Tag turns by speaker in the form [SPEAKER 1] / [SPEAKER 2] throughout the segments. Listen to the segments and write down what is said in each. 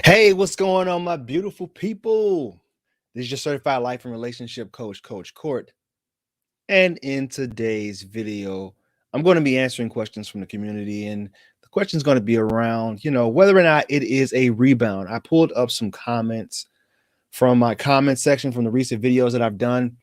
[SPEAKER 1] Hey, what's going on, my beautiful people? This is your certified life and relationship coach, Coach Court. And in today's video, I'm going to be answering questions from the community. And the question is going to be around, whether or not it is a rebound. I pulled up some comments from my comment section from the recent videos that I've done.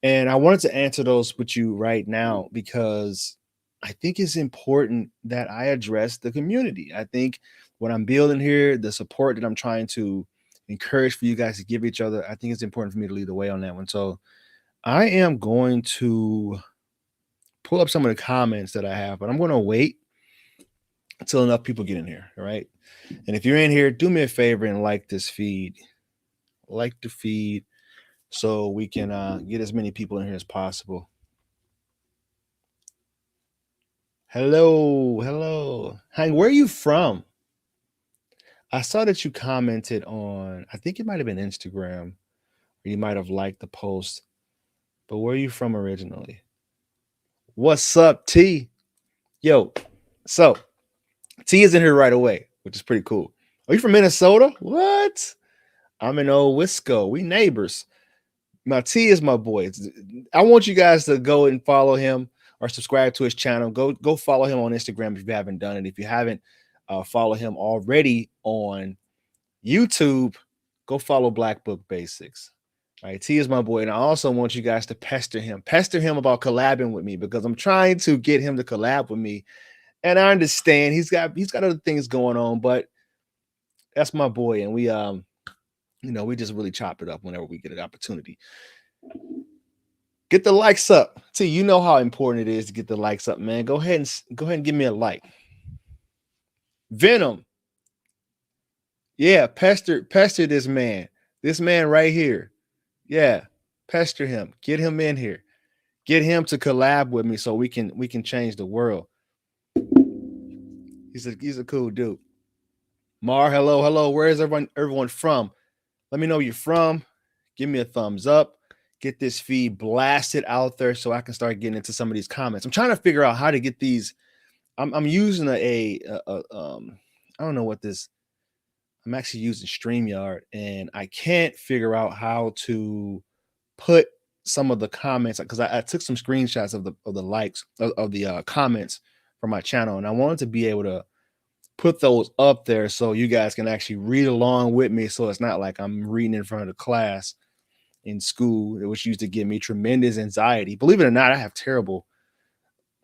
[SPEAKER 1] And I wanted to answer those with you right now because I think it's important that I address the community. I think what I'm building here, the support that I'm trying to encourage for you guys to give each other, I think it's important for me to lead the way on that one. So I am going to pull up some of the comments that I have, but I'm going to wait until enough people get in here. All right. And if you're in here, do me a favor and like this feed. Like the feed so we can get as many people in here as possible. Hello. Hank, where are you from? I saw that you commented on, I think it might have been Instagram, or you might have liked the post, but where are you from originally? What's up, T? Yo, so T is in here right away, which is pretty cool. Are you from Minnesota? What? I'm in Old Wisco. We neighbors. Now, T is my boy. I want you guys to go and follow him or subscribe to his channel. Go follow him on Instagram if you haven't done it. If you haven't followed him already on YouTube, go follow Black Book Basics. All right, T is my boy. And I also want you guys to pester him about collabing with me because I'm trying to get him to collab with me. And I understand he's got other things going on, but that's my boy. And we just really chop it up whenever we get an opportunity. Get the likes up. T, you know how important it is to get the likes up, man. Go ahead and give me a like. Venom. Yeah, pester this man. This man right here. Yeah, pester him. Get him in here. Get him to collab with me so we can change the world. He's a cool dude. Mar, hello. Where is everyone from? Let me know where you're from. Give me a thumbs up. Get this feed blasted out there so I can start getting into some of these comments. I'm trying to figure out how to get these. I'm using I don't know what this. I'm actually using StreamYard, and I can't figure out how to put some of the comments because I took some screenshots of the likes of the comments from my channel, and I wanted to be able to put those up there so you guys can actually read along with me. So it's not like I'm reading in front of the class in school, which used to give me tremendous anxiety. Believe it or not, I have terrible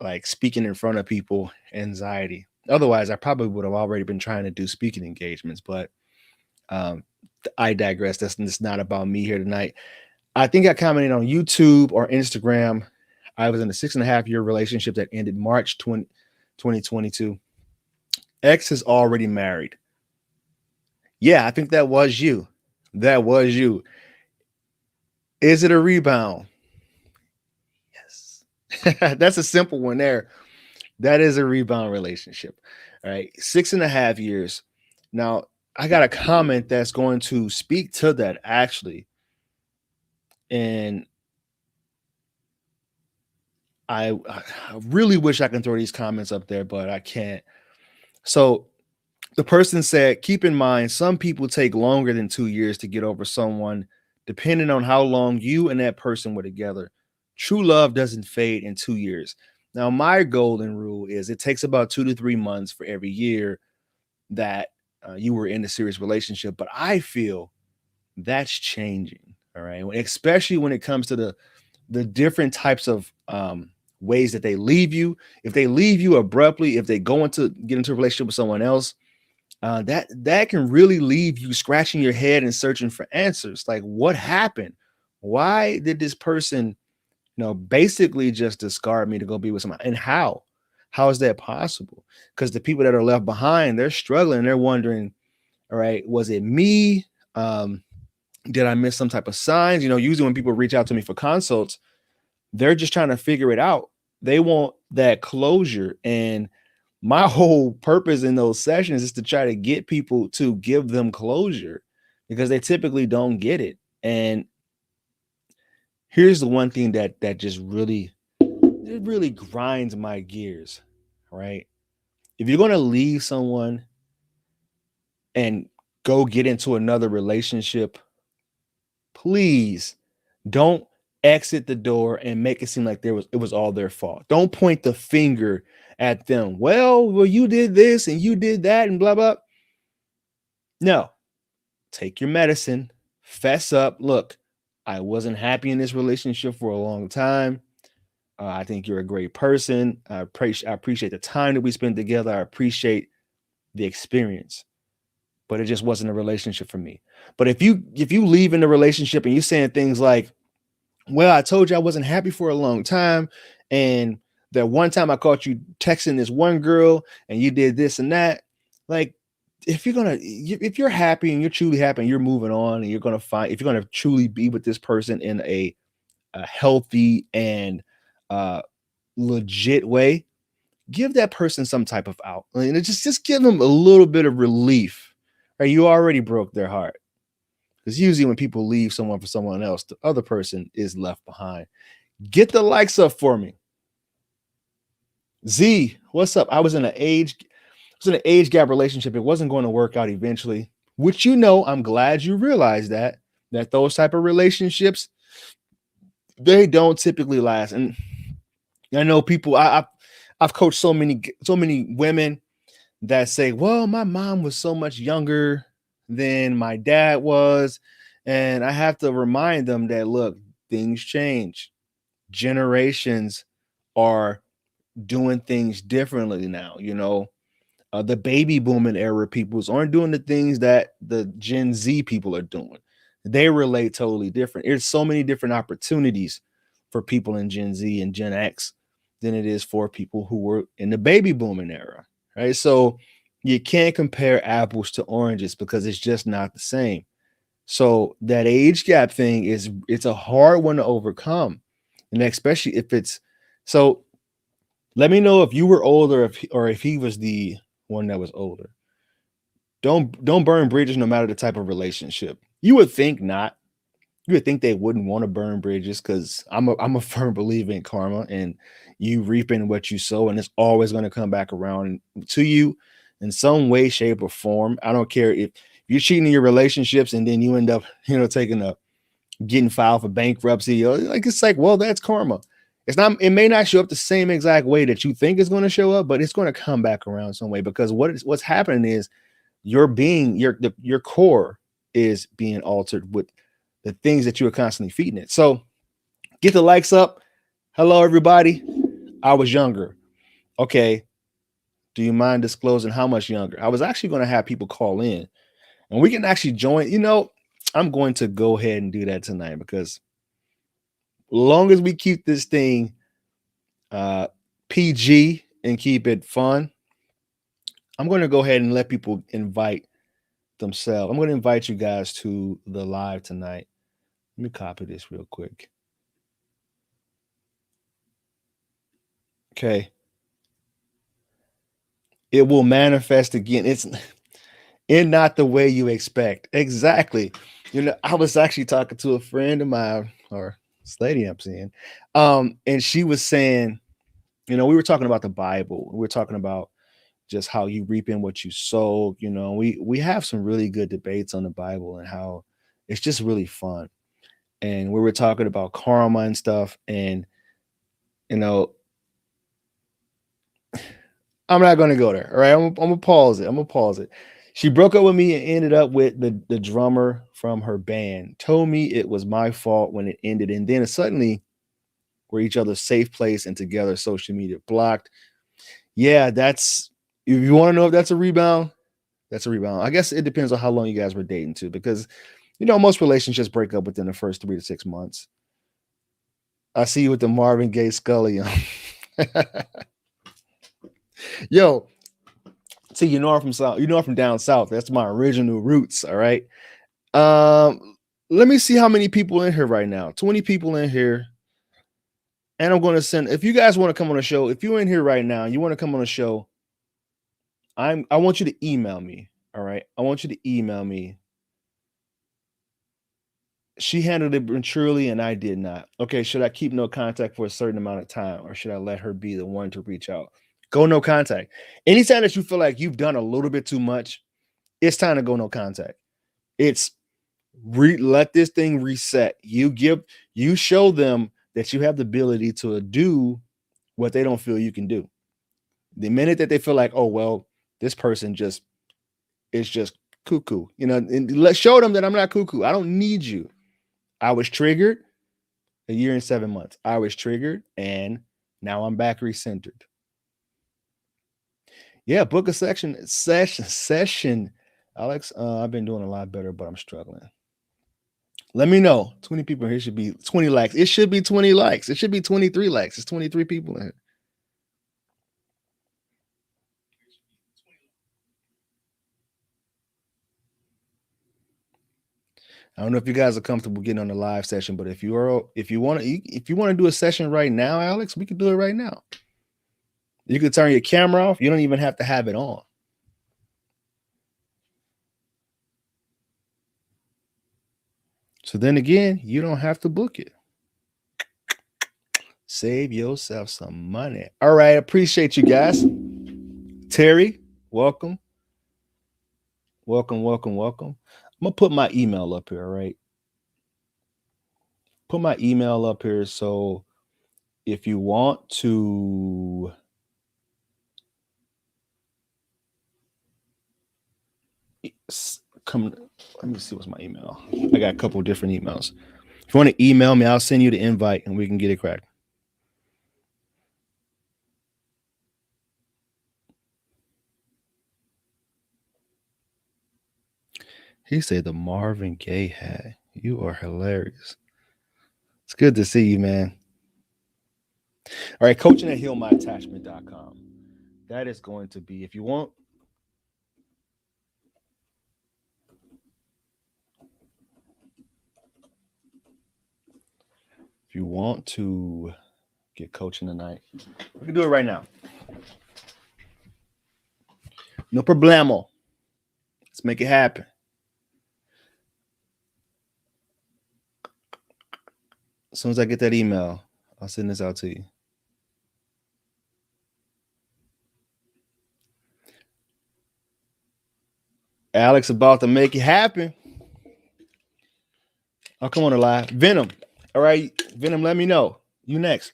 [SPEAKER 1] like speaking in front of people anxiety. Otherwise, I probably would have already been trying to do speaking engagements, but I digress. That's not about me here tonight. I think I commented on YouTube or Instagram. I was in a 6.5-year relationship that ended March 2022. Ex is already married. Yeah, I think that was you. Is it a rebound? Yes. That's a simple one there. That is a rebound relationship. All right. 6.5 years. Now, I got a comment that's going to speak to that actually. And I really wish I can throw these comments up there, but I can't. So the person said, keep in mind, some people take longer than 2 years to get over someone, depending on how long you and that person were together. True love doesn't fade in 2 years. Now, my golden rule is it takes about 2 to 3 months for every year that you were in a serious relationship. But I feel that's changing. All right. Especially when it comes to the different types of ways that they leave you. If they leave you abruptly, if they get into a relationship with someone else, that can really leave you scratching your head and searching for answers. Like, what happened? Why did this person, basically just discard me to go be with someone? And how? How is that possible? Because the people that are left behind, they're struggling. They're wondering, all right, was it me? Did I miss some type of signs? Usually when people reach out to me for consults, they're just trying to figure it out. They want that closure. And my whole purpose in those sessions is to try to get people to give them closure because they typically don't get it. And here's the one thing that just really grinds my gears, right? If you're going to leave someone and go get into another relationship, please don't exit the door and make it seem like it was all their fault. Don't point the finger at them. Well, you did this and you did that and blah blah. No, take your medicine, fess up. Look, I wasn't happy in this relationship for a long time. I think you're a great person. I appreciate the time that we spent together. I appreciate the experience, but it just wasn't a relationship for me. But if you leave in the relationship and you're saying things like, well, I told you I wasn't happy for a long time, and that one time I caught you texting this one girl and you did this and that, like, if you're happy and you're truly happy and you're moving on and you're gonna find, if you're gonna truly be with this person in a healthy and uh legit way, give that person some type of out. And just give them a little bit of relief. Or you already broke their heart. Because usually when people leave someone for someone else, the other person is left behind. Get the likes up for me. Z, what's up? I was in an age gap relationship. It wasn't going to work out eventually. Which, I'm glad you realized that those type of relationships, they don't typically last. And I know people. I've coached so many women that say, "Well, my mom was so much younger than my dad was," and I have to remind them that, look, things change. Generations are doing things differently now. The baby booming era peoples aren't doing the things that the Gen Z people are doing. They relate totally different. There's so many different opportunities for people in Gen Z and Gen X than it is for people who were in the baby booming era, right? So you can't compare apples to oranges because it's just not the same. So that age gap thing it's a hard one to overcome, and especially if it's so. Let me know if you were older, or if he was the one that was older. Don't burn bridges no matter the type of relationship. You would think not. You would think they wouldn't want to burn bridges, because I'm a firm believer in karma, and you reaping what you sow, and it's always going to come back around to you in some way, shape, or form. I don't care if you're cheating in your relationships and then you end up, getting filed for bankruptcy. It's like, well, that's karma. It's not. It may not show up the same exact way that you think it's going to show up, but it's going to come back around some way, because what's happening is your core is being altered with the things that you are constantly feeding it. So get the likes up. Hello, everybody. I was younger. Okay. Do you mind disclosing how much younger? I was actually going to have people call in and we can actually join. I'm going to go ahead and do that tonight, because long as we keep this thing PG and keep it fun, I'm going to go ahead and let people invite themselves. I'm going to invite you guys to the live tonight. Let me copy this real quick. Okay. It will manifest again. It's in not the way you expect. Exactly. I was actually talking to a friend of mine, or this lady I'm seeing, and she was saying, we were talking about the Bible. We were talking about just how you reap in what you sow. We have some really good debates on the Bible and how it's just really fun. And we were talking about karma and stuff. And I'm not going to go there. All right. I'm going to pause it. She broke up with me and ended up with the drummer from her band. Told me it was my fault when it ended. And then suddenly we're each other's safe place and together, social media blocked. Yeah, if you want to know if that's a rebound, that's a rebound. I guess it depends on how long you guys were dating too, because, most relationships break up within the first 3 to 6 months. I see you with the Marvin Gaye Scully on. Yo, see, I'm from South. I'm from down south. That's my original roots. All right. Let me see how many people in here right now. 20 people in here. And I'm going to send. If you guys want to come on the show, if you're in here right now and you want to come on the show, I want you to email me. All right. I want you to email me. She handled it maturely and I did not. Okay. Should I keep no contact for a certain amount of time, or should I let her be the one to reach out? Go no contact. Anytime that you feel like you've done a little bit too much, it's time to go no contact. It's let this thing reset. You show them that you have the ability to do what they don't feel you can do. The minute that they feel like, oh well, this person just is just cuckoo, and let's show them that I'm not cuckoo. I don't need you. I was triggered a year and 7 months. I was triggered, and now I'm back recentered. Yeah, book a session. Alex, I've been doing a lot better, but I'm struggling. Let me know. 20 people here should be 20 likes. It should be 20 likes. It should be 23 likes. It's 23 people in here. I don't know if you guys are comfortable getting on the live session, but if you want to do a session right now, Alex, we can do it right now. You can turn your camera off. You don't even have to have it on. So then again, you don't have to book it. Save yourself some money. All right, appreciate you guys. Terry, welcome. Welcome. I'm gonna put my email up here, all right? Put my email up here, so if you want to come, let me see what's my email. I got a couple of different emails. If you want to email me, I'll send you the invite and we can get it cracked. He said the Marvin Gaye hat. You are hilarious. It's good to see you, man. All right, coaching at healmyattachment.com. That is going to be, if you want to get coaching tonight, we can do it right now. No problemo. Let's make it happen. As soon as I get that email, I'll send this out to you. Alex about to make it happen. I'll come on the live. Venom. All right, Venom, let me know. You next.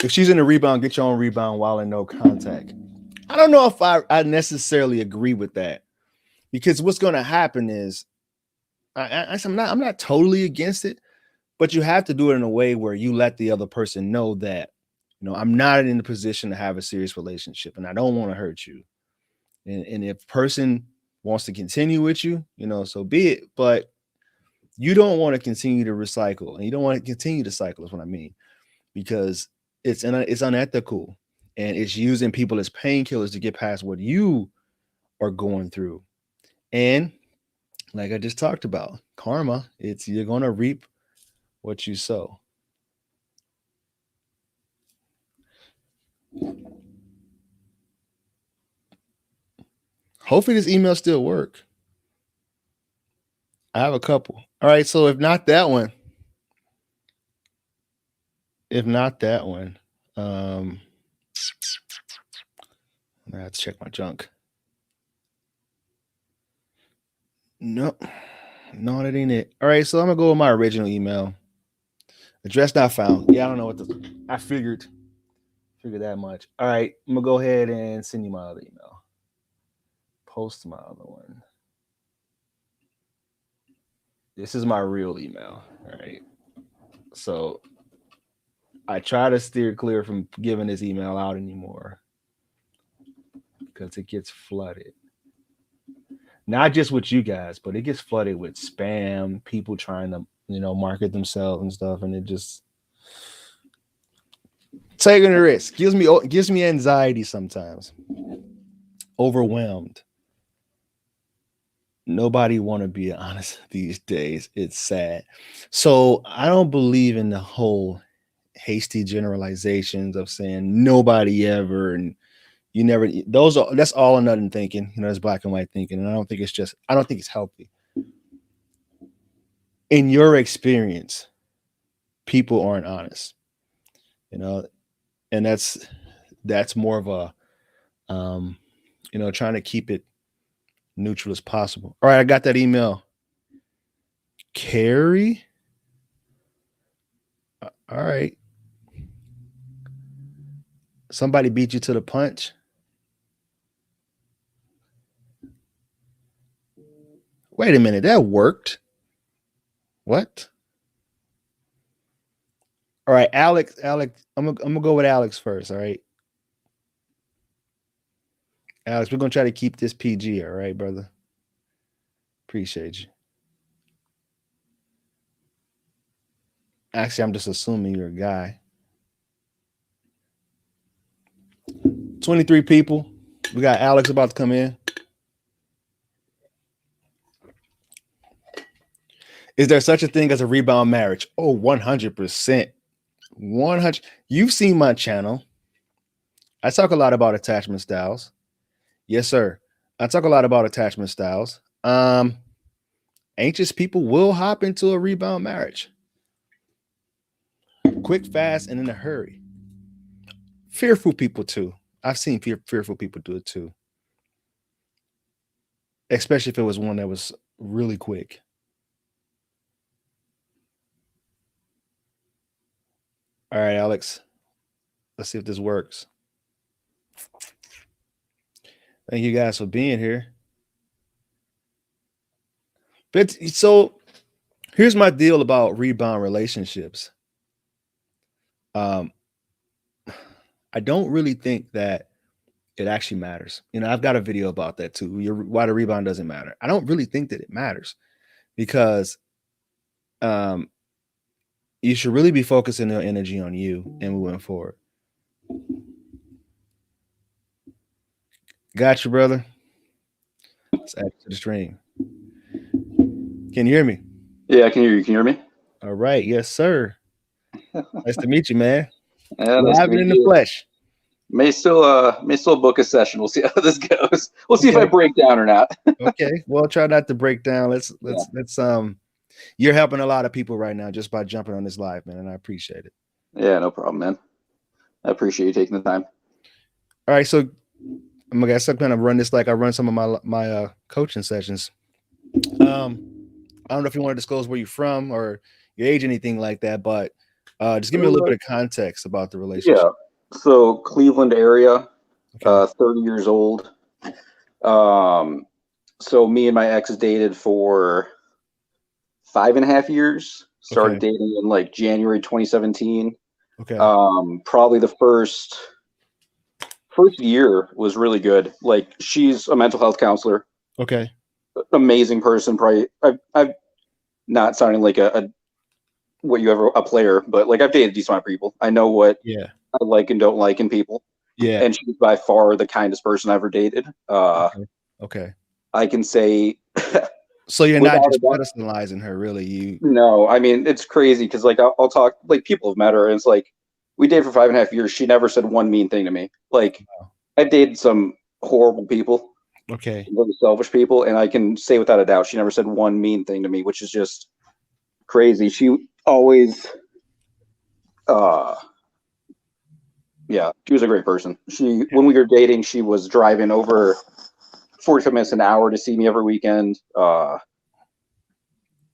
[SPEAKER 1] If she's in a rebound, get your own rebound while in no contact. I don't know if I necessarily agree with that, because what's going to happen is I'm not totally against it, but you have to do it in a way where you let the other person know that, I'm not in the position to have a serious relationship and I don't want to hurt you. And if person wants to continue with you, so be it. But you don't want to continue to recycle, and you don't want to continue to cycle, is what I mean, because it's unethical, and it's using people as painkillers to get past what you are going through. And like I just talked about, karma, you're going to reap what you sow. Hopefully this email still work. I have a couple. All right, so if not that one, I have to check my junk. No, that ain't it. All right, so I'm gonna go with my original email. Address not found. Yeah, I don't know what I figured that much. All right, I'm gonna go ahead and send you my other email. Post my other one. This is my real email. All right. So I try to steer clear from giving this email out anymore because it gets flooded. Not just with you guys, but it gets flooded with spam, people trying to, market themselves and stuff, and it just taking a risk gives me anxiety sometimes. Overwhelmed. Nobody want to be honest these days. It's sad. So I don't believe in the whole hasty generalizations of saying nobody ever and you never. That's all or nothing thinking. It's black and white thinking, and I don't think it's healthy. In your experience, people aren't honest, and that's more of a Um, trying to keep it neutral as possible. All right, I got that email. Carrie. All right. Somebody beat you to the punch. Wait a minute, that worked. What? All right, Alex. I'm gonna go with Alex first. All right, Alex, we're gonna try to keep this PG. All right, brother. Appreciate you. Actually, I'm just assuming you're a guy. 23 people. We got Alex about to come in. Is there such a thing as a rebound marriage? Oh, 100%. 100. You've seen my channel. I talk a lot about attachment styles. Yes, sir. I talk a lot about attachment styles. Anxious people will hop into a rebound marriage. Quick, fast, and in a hurry. Fearful people too. I've seen fearful people do it too. Especially if it was one that was really quick. All right, Alex. Let's see if this works. Thank you guys for being here. But so here's my deal about rebound relationships. I don't really think that it actually matters. I've got a video about that too. Why the rebound doesn't matter. I don't really think that it matters because you should really be focusing your energy on you and moving forward. Got you, brother. Let's add to the stream. Can you hear me?
[SPEAKER 2] Yeah, I can hear you. Can you hear me?
[SPEAKER 1] All right. Yes, sir. Nice to meet you, man.
[SPEAKER 2] Yeah, nice to meet
[SPEAKER 1] in the
[SPEAKER 2] you.
[SPEAKER 1] flesh.
[SPEAKER 2] May still book a session. We'll see how this goes. We'll see if I break down or not.
[SPEAKER 1] Okay. Well, try not to break down. Let's you're helping a lot of people right now just by jumping on this live, man, and I appreciate it.
[SPEAKER 2] Yeah, no problem, man. I appreciate you taking the time.
[SPEAKER 1] All right, so I'm gonna kind of run this like I run some of my coaching sessions. I don't know if you want to disclose where you're from or your age, anything like that, but just give me a little bit of context about the relationship.
[SPEAKER 2] Yeah. So Cleveland area, 30 years old. So me and my ex dated for 5.5 years. Started dating in like January 2017.
[SPEAKER 1] Okay.
[SPEAKER 2] Probably the first year was really good. Like, she's a mental health counselor.
[SPEAKER 1] Okay.
[SPEAKER 2] Amazing person. Probably I've not sounding like a player, but like I've dated a decent amount of people. I know what I like and don't like in people.
[SPEAKER 1] Yeah.
[SPEAKER 2] And she's by far the kindest person I've ever dated.
[SPEAKER 1] Okay.
[SPEAKER 2] I can say.
[SPEAKER 1] So you're not just pedestalizing her, really?
[SPEAKER 2] No, I mean, it's crazy because like I'll talk, like, people have met her and it's like we dated for 5.5 years. She never said one mean thing to me. Like, I've dated some horrible people.
[SPEAKER 1] Okay.
[SPEAKER 2] Really selfish people, and I can say without a doubt she never said one mean thing to me, which is just crazy. She always she was a great person. When we were dating, she was driving over 45 minutes an hour to see me every weekend. And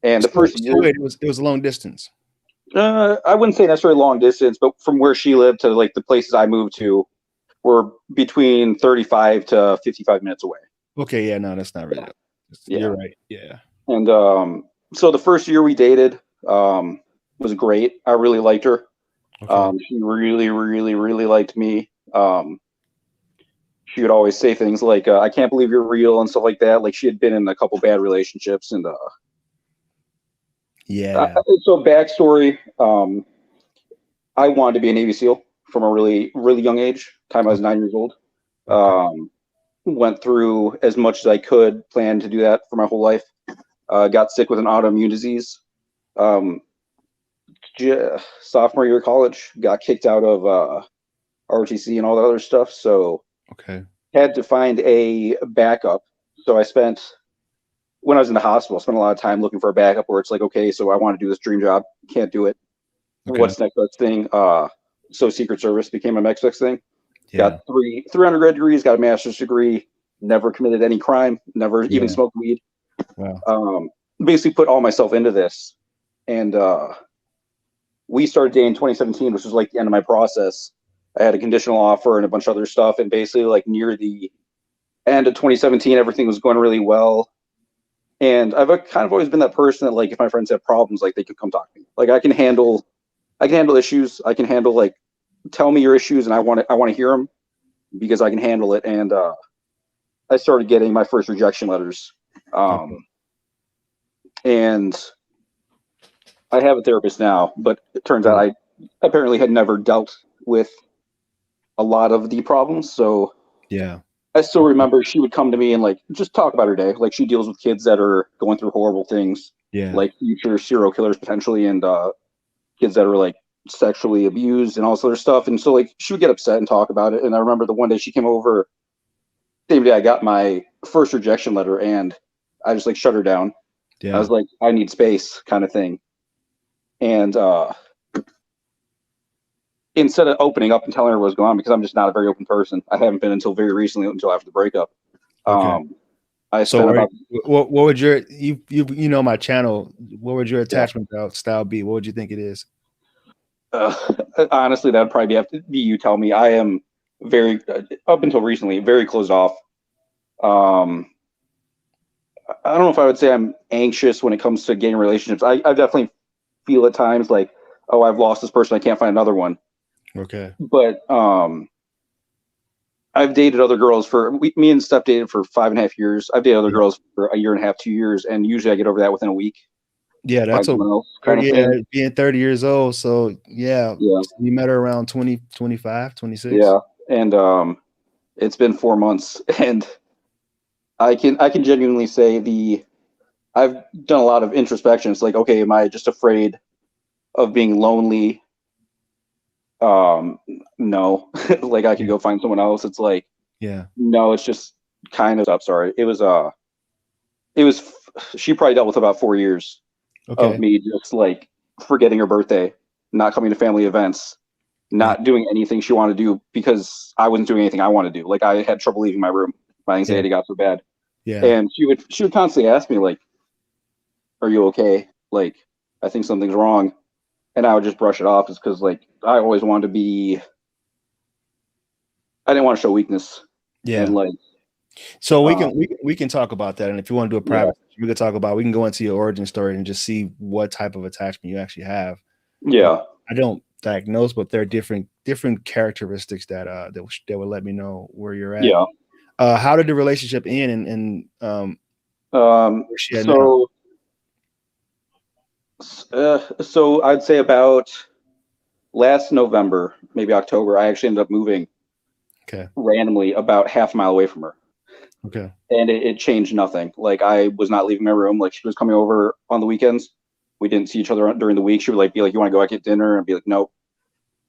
[SPEAKER 2] the first year,
[SPEAKER 1] it was a long distance.
[SPEAKER 2] I wouldn't say necessarily long distance, but from where she lived to like the places I moved to were between 35 to 55 minutes away.
[SPEAKER 1] Okay, yeah, no, that's not really. Yeah. You're right. Yeah.
[SPEAKER 2] And so the first year we dated was great. I really liked her. Okay. She really, really, really liked me. She would always say things like, I can't believe you're real and stuff like that. Like, she had been in a couple bad relationships. And so backstory, I wanted to be a Navy SEAL from a really, really young age. Time I was 9 years old. Went through as much as I could, planned to do that for my whole life. Got sick with an autoimmune disease. Sophomore year of college, got kicked out of ROTC and all that other stuff. So had to find a backup. So when I was in the hospital, I spent a lot of time looking for a backup where it's like, okay, so I want to do this dream job. Can't do it. What's the next best thing? So Secret Service became my next best thing.
[SPEAKER 1] Yeah.
[SPEAKER 2] Got three undergrad degrees, got a master's degree, never committed any crime, never even
[SPEAKER 1] Yeah.
[SPEAKER 2] smoked weed.
[SPEAKER 1] Wow.
[SPEAKER 2] Basically put all myself into this. And we started dating in 2017, which was like the end of my process. I had a conditional offer and a bunch of other stuff. And basically, like near the end of 2017, everything was going really well. And I've kind of always been that person that, like, if my friends have problems, like, they could come talk to me. Like, I can handle issues. I can handle, like, tell me your issues, and I want to hear them because I can handle it. And I started getting my first rejection letters.
[SPEAKER 1] Okay.
[SPEAKER 2] And I have a therapist now, but it turns out
[SPEAKER 1] Good.
[SPEAKER 2] I apparently had never dealt with a lot of the problems. So
[SPEAKER 1] Yeah.
[SPEAKER 2] I still remember she would come to me and, like, just talk about her day. Like, she deals with kids that are going through horrible things,
[SPEAKER 1] Yeah.
[SPEAKER 2] like future serial killers potentially, and kids that are, like, sexually abused and all this other stuff. And so, like, she would get upset and talk about it. And I remember the one day she came over, same day I got my first rejection letter, and I just, like, shut her down. I
[SPEAKER 1] Yeah.
[SPEAKER 2] was like, I need space, kind of thing. And instead of opening up and telling her what was going on, because I'm just not a very open person, I haven't been until very recently, until after the breakup.
[SPEAKER 1] Okay.
[SPEAKER 2] I
[SPEAKER 1] So
[SPEAKER 2] spent about
[SPEAKER 1] what would your you know my channel? What would your
[SPEAKER 2] yeah.
[SPEAKER 1] attachment style be? What would you think it is?
[SPEAKER 2] Honestly, that would probably have to be you tell me. I am very up until recently very closed off. I don't know if I would say I'm anxious when it comes to getting relationships. I definitely feel at times like, oh, I've lost this person, I can't find another one.
[SPEAKER 1] Okay.
[SPEAKER 2] But I've dated other girls me and Steph dated for 5.5 years. I've dated other girls for a year and a half, 2 years, and usually I get over that within a week.
[SPEAKER 1] Yeah, that's
[SPEAKER 2] Find
[SPEAKER 1] a
[SPEAKER 2] someone else kind of
[SPEAKER 1] yeah,
[SPEAKER 2] thing.
[SPEAKER 1] being 30 years old. So yeah,
[SPEAKER 2] Yeah,
[SPEAKER 1] you met her around 20, 25, 26.
[SPEAKER 2] yeah, and it's been 4 months, and I can genuinely say I've done a lot of introspection. It's like, okay, am I just afraid of being lonely? No, like I could go find someone else. It's like,
[SPEAKER 1] Yeah.
[SPEAKER 2] no, it's just kind of. I'm sorry. It was. She probably dealt with about 4 years of
[SPEAKER 1] Okay.
[SPEAKER 2] me just like forgetting her birthday, not coming to family events,
[SPEAKER 1] Yeah.
[SPEAKER 2] not doing anything she wanted to do because I wasn't doing anything I wanted to do. Like I had trouble leaving my room. My anxiety got so bad,
[SPEAKER 1] Yeah.
[SPEAKER 2] and she would constantly ask me like, "Are you okay? Like, I think something's wrong." And I would just brush it off, is because like I always wanted to be. I didn't want to show weakness, and
[SPEAKER 1] Yeah.
[SPEAKER 2] like,
[SPEAKER 1] So
[SPEAKER 2] um,
[SPEAKER 1] we can talk about that. And if you want to do a
[SPEAKER 2] yeah,
[SPEAKER 1] private, we could talk about, we can go into your origin story and just see what type of attachment you actually have.
[SPEAKER 2] yeah,
[SPEAKER 1] I don't diagnose, but there are different characteristics that would let me know where you're at.
[SPEAKER 2] yeah.
[SPEAKER 1] How did the relationship end, and where's she at now?
[SPEAKER 2] So, so I'd say about last November, maybe October, I actually ended up moving
[SPEAKER 1] Okay.
[SPEAKER 2] randomly about half a mile away from her.
[SPEAKER 1] Okay.
[SPEAKER 2] And it changed nothing. Like I was not leaving my room. Like she was coming over on the weekends. We didn't see each other during the week. She would like be like, "You want to go out get dinner?" And be like, "Nope."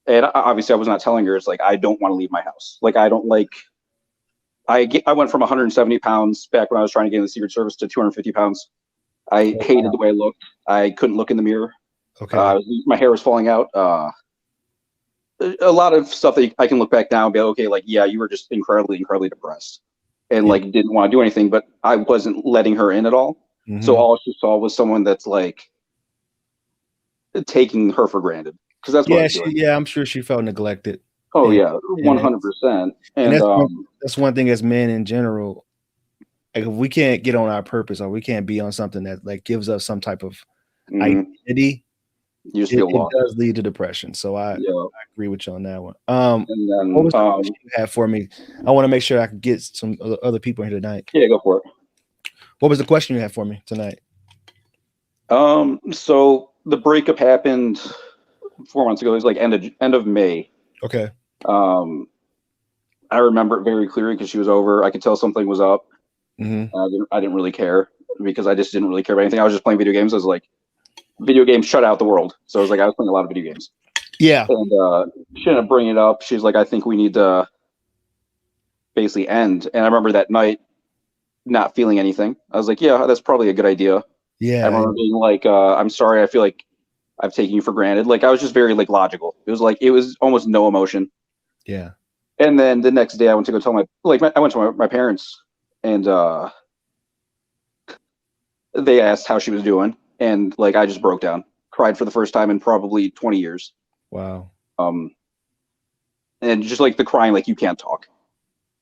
[SPEAKER 2] And obviously, I was not telling her. It's like I don't want to leave my house. Like I don't like. I went from 170 pounds back when I was trying to get in the Secret Service to 250 pounds. I
[SPEAKER 1] Oh,
[SPEAKER 2] hated
[SPEAKER 1] wow.
[SPEAKER 2] the way I looked. I couldn't look in the mirror.
[SPEAKER 1] Okay.
[SPEAKER 2] My hair was falling out. A lot of stuff that I can look back now and be like, okay, like, yeah, you were just incredibly, incredibly depressed and
[SPEAKER 1] Yeah.
[SPEAKER 2] like didn't want to do anything, but I wasn't letting her in at all. So
[SPEAKER 1] Mm-hmm.
[SPEAKER 2] all she saw was someone that's like taking her for granted, because that's what I
[SPEAKER 1] Yeah.
[SPEAKER 2] was doing.
[SPEAKER 1] I'm sure she felt neglected,
[SPEAKER 2] Oh
[SPEAKER 1] and
[SPEAKER 2] yeah,
[SPEAKER 1] and
[SPEAKER 2] 100%.
[SPEAKER 1] and
[SPEAKER 2] And
[SPEAKER 1] that's one thing as men in general. Like if we can't get on our purpose, or we can't be on something that like gives us some type of identity,
[SPEAKER 2] you just
[SPEAKER 1] it
[SPEAKER 2] feel lost.
[SPEAKER 1] does lead to depression. So I
[SPEAKER 2] Yeah.
[SPEAKER 1] agree with you on that one.
[SPEAKER 2] And
[SPEAKER 1] What
[SPEAKER 2] then
[SPEAKER 1] was the question you had for me? I want to make sure I can get some other people here tonight.
[SPEAKER 2] yeah, go for it.
[SPEAKER 1] What was the question you had for me tonight?
[SPEAKER 2] So the breakup happened 4 months ago. It was like end of May.
[SPEAKER 1] Okay.
[SPEAKER 2] I remember it very clearly because she was over. I could tell something was up.
[SPEAKER 1] Mm-hmm.
[SPEAKER 2] I didn't really care because I just didn't really care about anything. I was just playing video games. I was like, video games shut out the world. So I was like, I was playing a lot of video games.
[SPEAKER 1] Yeah.
[SPEAKER 2] And she ended up bringing it up. She's like, I think we need to basically end. And I remember that night not feeling anything. I was like, yeah, that's probably a good idea.
[SPEAKER 1] Yeah.
[SPEAKER 2] I remember being like, I'm sorry. I feel like I've taken you for granted. Like I was just very like logical. It was like, it was almost no emotion.
[SPEAKER 1] Yeah.
[SPEAKER 2] And then the next day I went to go tell I went to my parents, and they asked how she was doing, and like I just broke down, cried for the first time in probably 20 years.
[SPEAKER 1] Wow.
[SPEAKER 2] Um, and just like the crying, like you can't talk,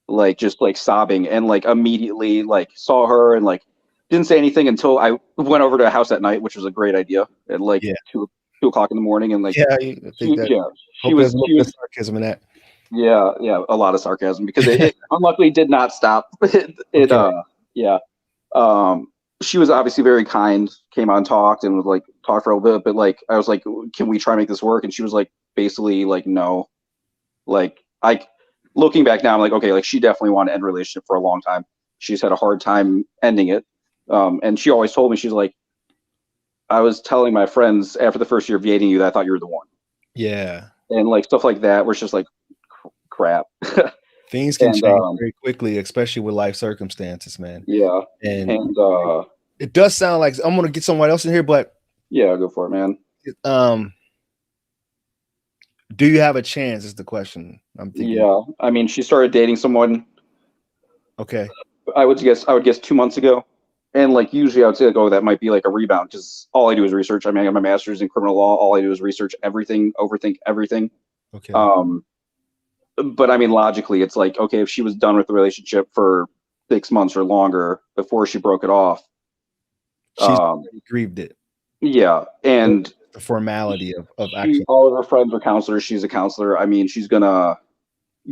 [SPEAKER 2] like just like sobbing, and like immediately like saw her and like didn't say anything until I went over to a house that night, which was a great idea at like
[SPEAKER 1] Yeah.
[SPEAKER 2] 2 o'clock in the morning, and like
[SPEAKER 1] Yeah, I think that.
[SPEAKER 2] yeah,
[SPEAKER 1] Hope there's a little
[SPEAKER 2] she
[SPEAKER 1] bit of
[SPEAKER 2] was
[SPEAKER 1] sarcasm in that.
[SPEAKER 2] yeah, a lot of sarcasm because it unluckily did not stop.
[SPEAKER 1] Okay.
[SPEAKER 2] Yeah. Um, she was obviously very kind, came out and talked and was like talked for a little bit, but like I was like, can we try and make this work? And she was like basically like no. Like I looking back now, I'm like, okay, like she definitely wanted to end a relationship for a long time. She's had a hard time ending it. And she always told me, she's like, I was telling my friends after the first year of dating you that I thought you were the one.
[SPEAKER 1] Yeah.
[SPEAKER 2] And like stuff like that, where it's just like crap.
[SPEAKER 1] Things can
[SPEAKER 2] And
[SPEAKER 1] change very quickly, especially with life circumstances, man.
[SPEAKER 2] yeah.
[SPEAKER 1] And
[SPEAKER 2] And
[SPEAKER 1] it does sound like I'm gonna get someone else in here, but
[SPEAKER 2] yeah, go for it, man.
[SPEAKER 1] um, do you have a chance? Is the question I'm thinking.
[SPEAKER 2] Yeah. I mean, she started dating someone,
[SPEAKER 1] Okay.
[SPEAKER 2] I would guess 2 months ago. And like usually I would say like, oh, that might be like a rebound because all I do is research. I mean, I got my master's in criminal law. All I do is research everything, overthink everything.
[SPEAKER 1] Okay.
[SPEAKER 2] But I mean, logically, it's like, okay, if she was done with the relationship for 6 months or longer before she broke it off,
[SPEAKER 1] She's grieved it.
[SPEAKER 2] yeah, and
[SPEAKER 1] The formality of actually.
[SPEAKER 2] all of her friends are counselors. She's a counselor. I mean, she's gonna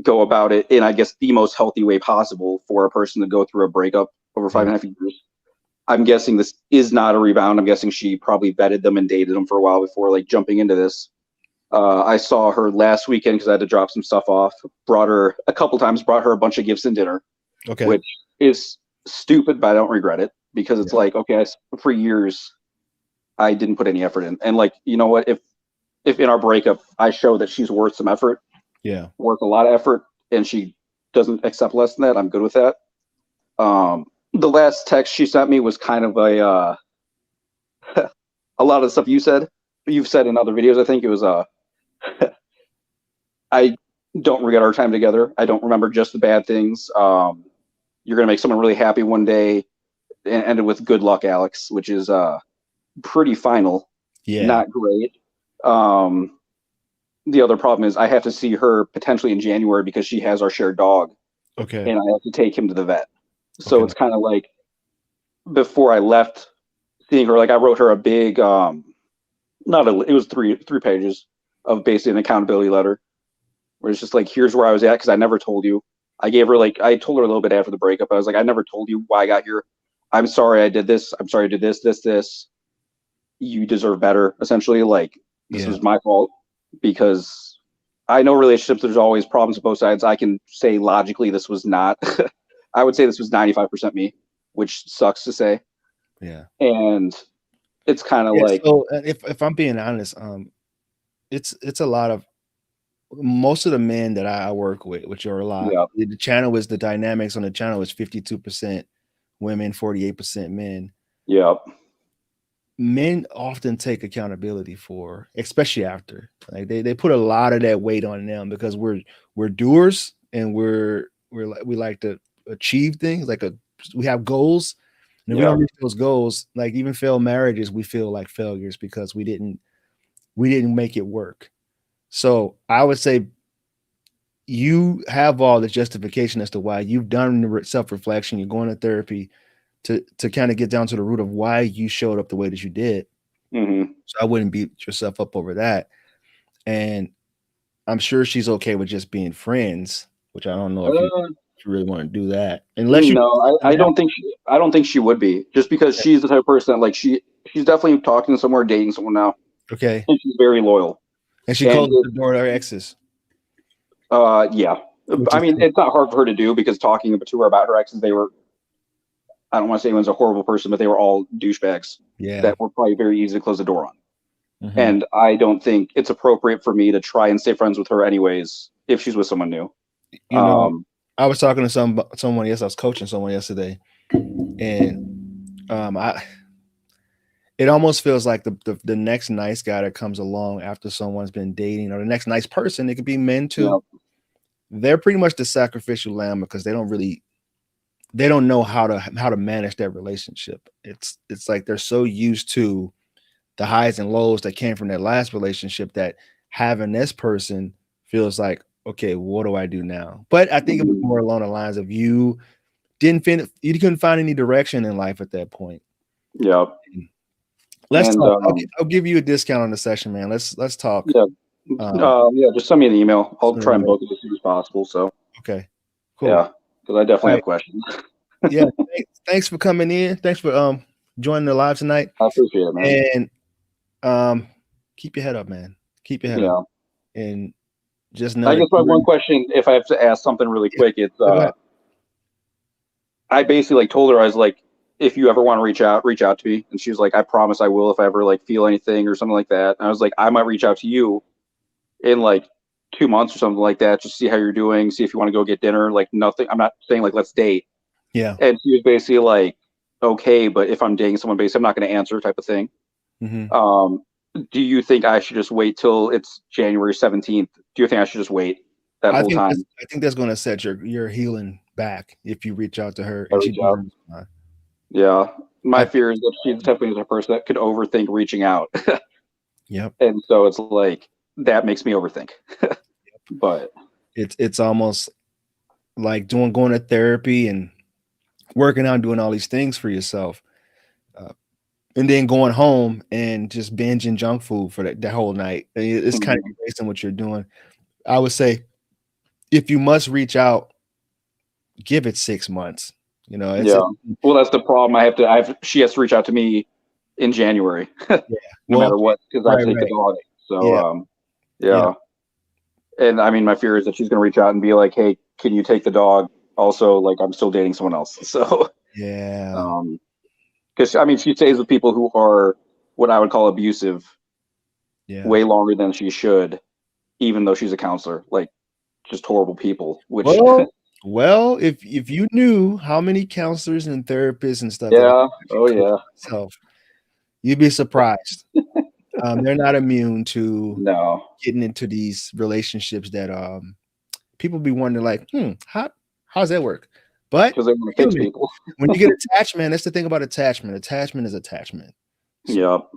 [SPEAKER 2] go about it in, I guess, the most healthy way possible for a person to go through a breakup over 5.5 years. I'm guessing this is not a rebound. I'm guessing she probably vetted them and dated them for a while before like jumping into this. I saw her last weekend because I had to drop some stuff off. Brought her a couple times. Brought her a bunch of gifts and dinner,
[SPEAKER 1] Okay.
[SPEAKER 2] which is stupid, but I don't regret it because it's like, okay, for years I didn't put any effort in, and like, you know what? If in our breakup I show that she's worth some effort, worth a lot of effort, and she doesn't accept less than that, I'm good with that. The last text she sent me was kind of a a lot of the stuff you've said in other videos. I think it was I don't regret our time together. I don't remember just the bad things. You're gonna make someone really happy one day, and ended with "Good luck, Alex," which is pretty final.
[SPEAKER 1] Yeah.
[SPEAKER 2] Not great. The other problem is I have to see her potentially in January because she has our shared dog.
[SPEAKER 1] Okay.
[SPEAKER 2] And I have to take him to the vet. So it's kind of like before I left, seeing her, like I wrote her a big, it was three pages of basically an accountability letter where it's just like, here's where I was at because I never told you. I told her a little bit after the breakup. I was like, I never told you why I got here. I'm sorry I did this. I'm sorry I did this. You deserve better, essentially. Like, this was my fault because I know relationships, there's always problems with both sides. I can say logically this was not, I would say this was 95% me, which sucks to say.
[SPEAKER 1] Yeah.
[SPEAKER 2] And it's kind of like.
[SPEAKER 1] So if I'm being honest, it's a lot of, most of the men that I work with, which are a lot, the channel is, the dynamics on the channel is 52% women, 48% men.
[SPEAKER 2] Yeah.
[SPEAKER 1] Men often take accountability for, especially after, like they put a lot of that weight on them because we're doers and we like to achieve things, like we have goals, and if we don't reach those goals, like even failed marriages, we feel like failures because we didn't make it work. So I would say you have all the justification as to why you've done the self-reflection, you're going to therapy to kind of get down to the root of why you showed up the way that you did.
[SPEAKER 2] Mm-hmm.
[SPEAKER 1] So I wouldn't beat yourself up over that. And I'm sure she's okay with just being friends, which I don't know if you really want to do that. Unless you.
[SPEAKER 2] No, I don't think she would be, just because she's the type of person that, like, she's definitely talking to someone or dating someone now.
[SPEAKER 1] Okay.
[SPEAKER 2] And she's very loyal.
[SPEAKER 1] And she closed the door to her exes.
[SPEAKER 2] Yeah. I mean, it's not hard for her to do because talking to her about her exes, they were, I don't want to say anyone's a horrible person, but they were all douchebags that were probably very easy to close the door on. Mm-hmm. And I don't think it's appropriate for me to try and stay friends with her anyways if she's with someone new.
[SPEAKER 1] You know, I was talking to someone yesterday. I was coaching someone yesterday, and it almost feels like the next nice guy that comes along after someone's been dating, or the next nice person, it could be men too. they're pretty much the sacrificial lamb because they don't know how to manage their relationship. It's like they're so used to the highs and lows that came from their last relationship that having this person feels like, okay, what do I do now? But I think it was more along the lines of you couldn't find any direction in life at that point.
[SPEAKER 2] Yeah.
[SPEAKER 1] Let's
[SPEAKER 2] And
[SPEAKER 1] talk. I'll give you a discount on the session, man. Let's talk.
[SPEAKER 2] yeah, just send me an email. I'll try and
[SPEAKER 1] Right.
[SPEAKER 2] book it as soon as possible. So
[SPEAKER 1] Okay, cool.
[SPEAKER 2] yeah, because I definitely
[SPEAKER 1] All
[SPEAKER 2] have
[SPEAKER 1] right.
[SPEAKER 2] questions.
[SPEAKER 1] Yeah, thanks for coming in. Thanks for joining the live tonight.
[SPEAKER 2] I appreciate it, man.
[SPEAKER 1] And keep your head up, man. Keep your head
[SPEAKER 2] Yeah.
[SPEAKER 1] up, and just know
[SPEAKER 2] I
[SPEAKER 1] that
[SPEAKER 2] guess my one question, if I have to ask something really quick, it's
[SPEAKER 1] go ahead.
[SPEAKER 2] I basically like told her, I was like, if you ever want to reach out to me. And she was like, I promise I will if I ever like feel anything or something like that. And I was like, I might reach out to you in like 2 months or something like that, just see how you're doing, see if you want to go get dinner. Like nothing. I'm not saying like let's date.
[SPEAKER 1] Yeah.
[SPEAKER 2] And she was basically like, okay, but if I'm dating someone, basically I'm not going to answer type of thing.
[SPEAKER 1] Mm-hmm.
[SPEAKER 2] Do you think I should just wait till it's January 17th? Do you think I should just wait that whole time?
[SPEAKER 1] I think that's going to set your healing back if you reach out to her
[SPEAKER 2] I
[SPEAKER 1] and she
[SPEAKER 2] reach out.
[SPEAKER 1] doesn't respond.
[SPEAKER 2] Yeah. My fear is that she's definitely a person that could overthink reaching out.
[SPEAKER 1] Yep.
[SPEAKER 2] And so it's like, that makes me overthink. But
[SPEAKER 1] it's almost like going to therapy and working on doing all these things for yourself. And then going home and just binging junk food for that whole night. It's kind of based on what you're doing. I would say if you must reach out, give it 6 months. You know,
[SPEAKER 2] well, that's the problem. She has to reach out to me in January, no matter what, because I take the dog. So, yeah. And I mean, my fear is that she's going to reach out and be like, hey, can you take the dog? Also, like, I'm still dating someone else. So,
[SPEAKER 1] yeah.
[SPEAKER 2] Because I mean, she stays with people who are what I would call abusive way longer than she should, even though she's a counselor. Like, just horrible people. Which
[SPEAKER 1] well, if you knew how many counselors and therapists and stuff, you'd be surprised. They're not immune to getting into these relationships that people be wondering, like, how's that work? But
[SPEAKER 2] because they want to fix people.
[SPEAKER 1] When you get attached, man, that's the thing about attachment. Attachment is attachment.
[SPEAKER 2] So,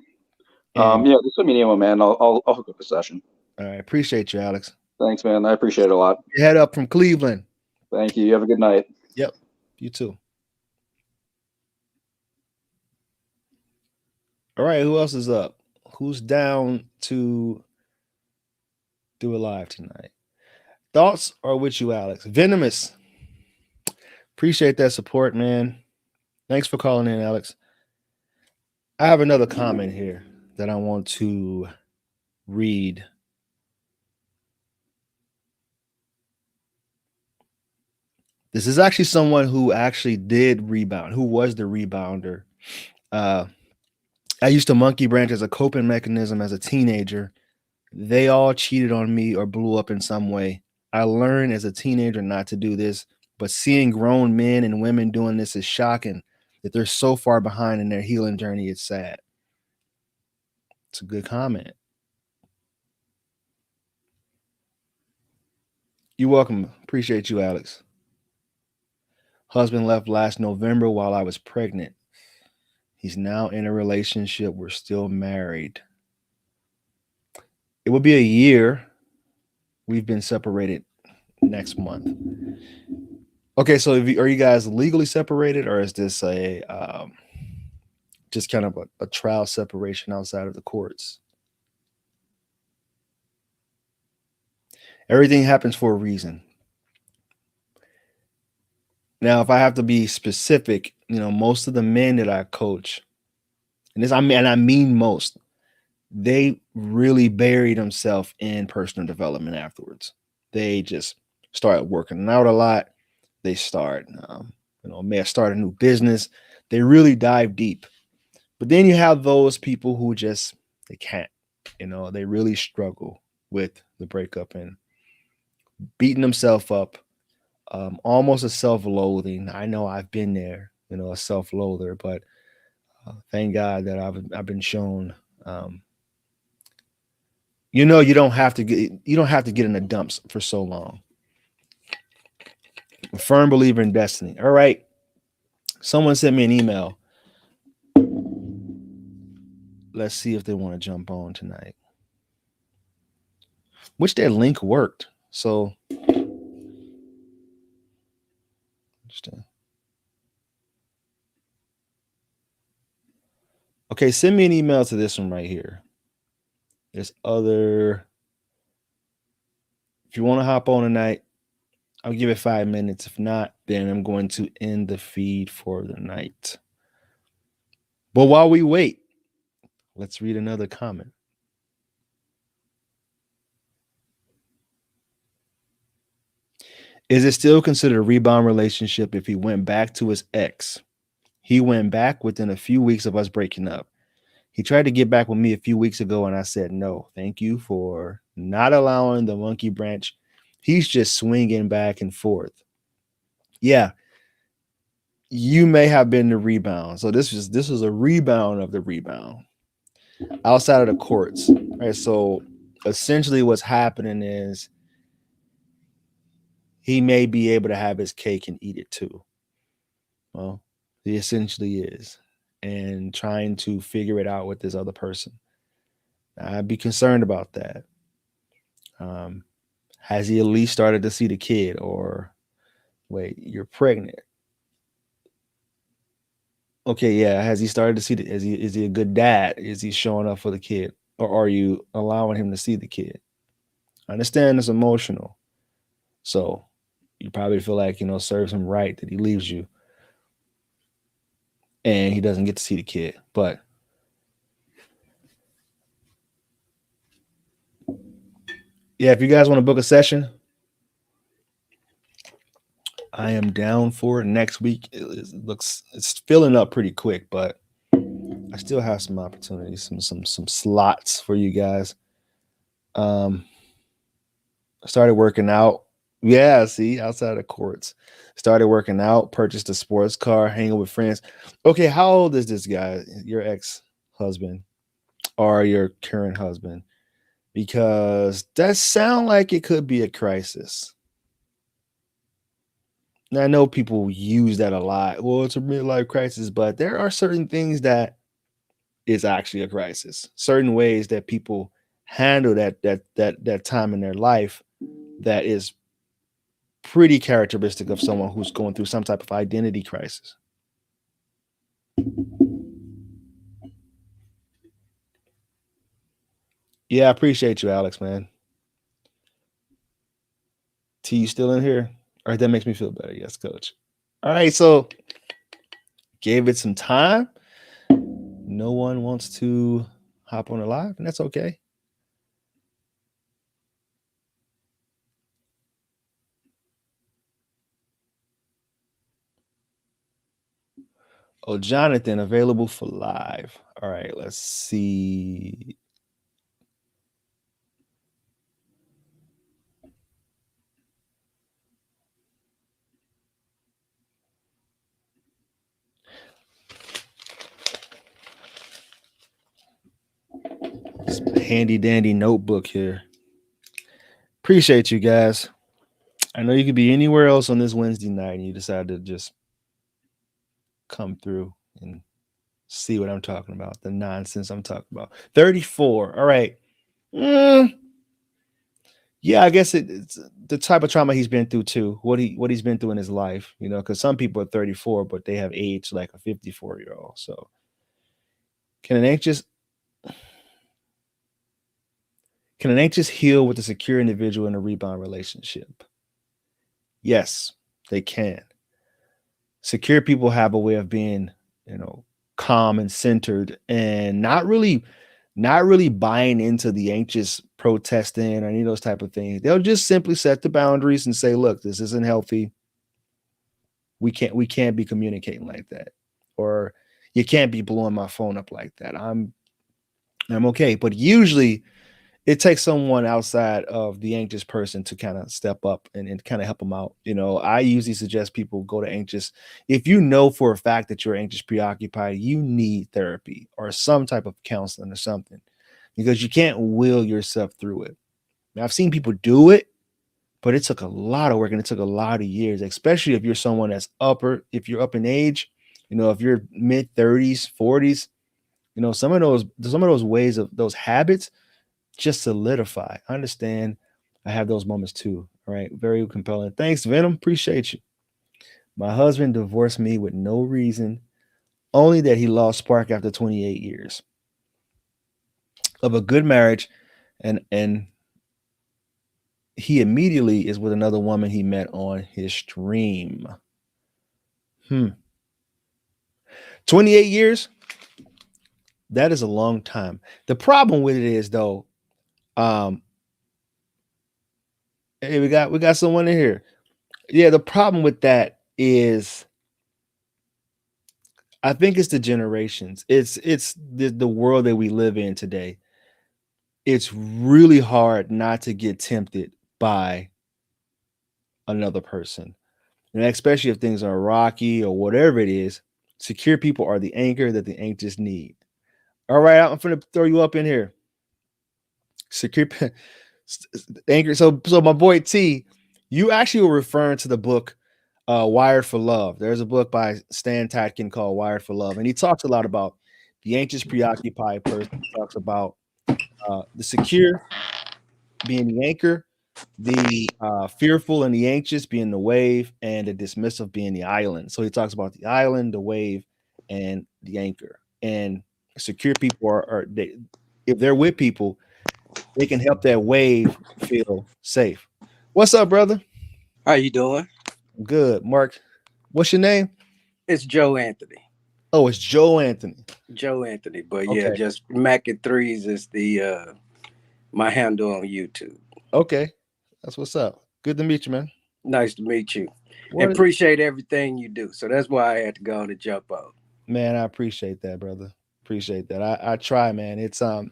[SPEAKER 2] just send me an email, man. I'll hook up a session.
[SPEAKER 1] All right, appreciate you, Alex.
[SPEAKER 2] Thanks, man. I appreciate it a lot.
[SPEAKER 1] You head up from Cleveland.
[SPEAKER 2] Thank you. You have a good night.
[SPEAKER 1] Yep, you too. All right, who else is up? Who's down to do a live tonight? Thoughts are with you, Alex. Venomous. Appreciate that support, man. Thanks for calling in, Alex. I have another comment here that I want to read. This is actually someone who actually did rebound, who was the rebounder. I used to monkey branch as a coping mechanism as a teenager. They all cheated on me or blew up in some way. I learned as a teenager not to do this, but seeing grown men and women doing this is shocking. That they're so far behind in their healing journey, it's sad. It's a good comment. You're welcome. Appreciate you, Alex. Husband left last November while I was pregnant. He's now in a relationship. We're still married. It will be a year. We've been separated next month. Okay, so are you guys legally separated, or is this a just kind of a trial separation outside of the courts? Everything happens for a reason. Now, if I have to be specific, most of the men that I coach, and I mean most, they really bury themselves in personal development afterwards. They just start working out a lot. They start, may start a new business. They really dive deep. But then you have those people who just, they can't, they really struggle with the breakup and beating themselves up, almost a self-loathing. I know I've been there, a self-loather, but thank God that I've been shown, you don't have to get in the dumps for so long. A firm believer in destiny. All right. Someone sent me an email. Let's see if they want to jump on tonight. Which that link worked. So interesting. Okay, send me an email to this one right here. There's other. If you want to hop on tonight, I'll give it 5 minutes. If not, then I'm going to end the feed for the night. But while we wait, let's read another comment. Is it still considered a rebound relationship if he went back to his ex? He went back within a few weeks of us breaking up. He tried to get back with me a few weeks ago, and I said no. Thank you for not allowing the monkey branch. He's just swinging back and forth. Yeah, you may have been the rebound. So this was a rebound of the rebound outside of the courts. Right. So essentially what's happening is he may be able to have his cake and eat it too. Well, he essentially is. And trying to figure it out with this other person. I'd be concerned about that. Um, has he at least started to see the kid? Or wait, you're pregnant? Okay, yeah. Has he started to see the? Is he a good dad? Is he showing up for the kid, or are you allowing him to see the kid? I understand it's emotional, so you probably feel like serves him right that he leaves you and he doesn't get to see the kid. But yeah, if you guys want to book a session, I am down for it next week. It's filling up pretty quick, but I still have some opportunities, some slots for you guys. I started working out. Yeah, see, outside of the courts. Started working out, purchased a sports car, hanging with friends. Okay, how old is this guy? Your ex-husband or your current husband? Because that sound like it could be a crisis. Now, I know people use that a lot. Well, it's a midlife crisis, but there are certain things that is actually a crisis. Certain ways that people handle that time in their life that is pretty characteristic of someone who's going through some type of identity crisis. Yeah, I appreciate you, Alex, man. T, you still in here? All right, that makes me feel better. Yes, coach. All right, so gave it some time. No one wants to hop on a live, and that's okay. Oh, Jonathan, available for live. All right, let's see. This handy dandy notebook here. Appreciate you guys. I know you could be anywhere else on this Wednesday night and you decide to just come through and see what I'm talking about, the nonsense I'm talking about. 34. All right. Yeah, I guess it's the type of trauma he's been through too. What he's been through in his life, because some people are 34, but they have aged like a 54-year-old. So can an anxious can an anxious heal with a secure individual in a rebound relationship? Yes, they can. Secure people have a way of being, calm and centered and not really buying into the anxious protesting or any of those type of things. They'll just simply set the boundaries and say, look, this isn't healthy. We can't be communicating like that. Or you can't be blowing my phone up like that. I'm okay. But usually it takes someone outside of the anxious person to kind of step up and kind of help them out. I usually suggest people go to anxious. If you know for a fact that you're anxious, preoccupied, you need therapy or some type of counseling or something because you can't will yourself through it. Now, I've seen people do it, but it took a lot of work and it took a lot of years, especially if you're someone that's if you're up in age, if you're mid 30s, 40s, some of those ways of those habits just solidify. I understand. I have those moments too. All right. Very compelling. Thanks, Venom. Appreciate you. My husband divorced me with no reason, only that he lost spark after 28 years of a good marriage, and he immediately is with another woman he met on his stream. 28 years, that is a long time. The problem with it is though, um, hey, we got someone in here. Yeah, the problem with that is I think it's the generations. It's the world that we live in today. It's really hard not to get tempted by another person. And especially if things are rocky or whatever it is, secure people are the anchor that the anxious need. All right, I'm gonna throw you up in here. Secure anchor. So my boy T, you actually were referring to the book Wired for Love. There's a book by Stan Tatkin called Wired for Love, and he talks a lot about the anxious, preoccupied person. He talks about the secure being the anchor, the fearful and the anxious being the wave, and the dismissive being the island. So he talks about the island, the wave, and the anchor. And secure people are they, if they're with people, they can help that wave feel safe. What's up, brother?
[SPEAKER 3] How you doing?
[SPEAKER 1] Good, Mark. What's your name?
[SPEAKER 3] It's Joe Anthony.
[SPEAKER 1] Oh, it's Joe Anthony.
[SPEAKER 3] Joe Anthony. But yeah,
[SPEAKER 1] Okay.
[SPEAKER 3] just Mac at Threes is the my handle on YouTube.
[SPEAKER 1] Okay. That's what's up. Good to meet you, man.
[SPEAKER 3] Nice to meet you. And
[SPEAKER 1] What
[SPEAKER 3] appreciate everything you do. So that's why I had to go on and jump on.
[SPEAKER 1] man, I appreciate that, brother. Appreciate that. I try, man. It's oh,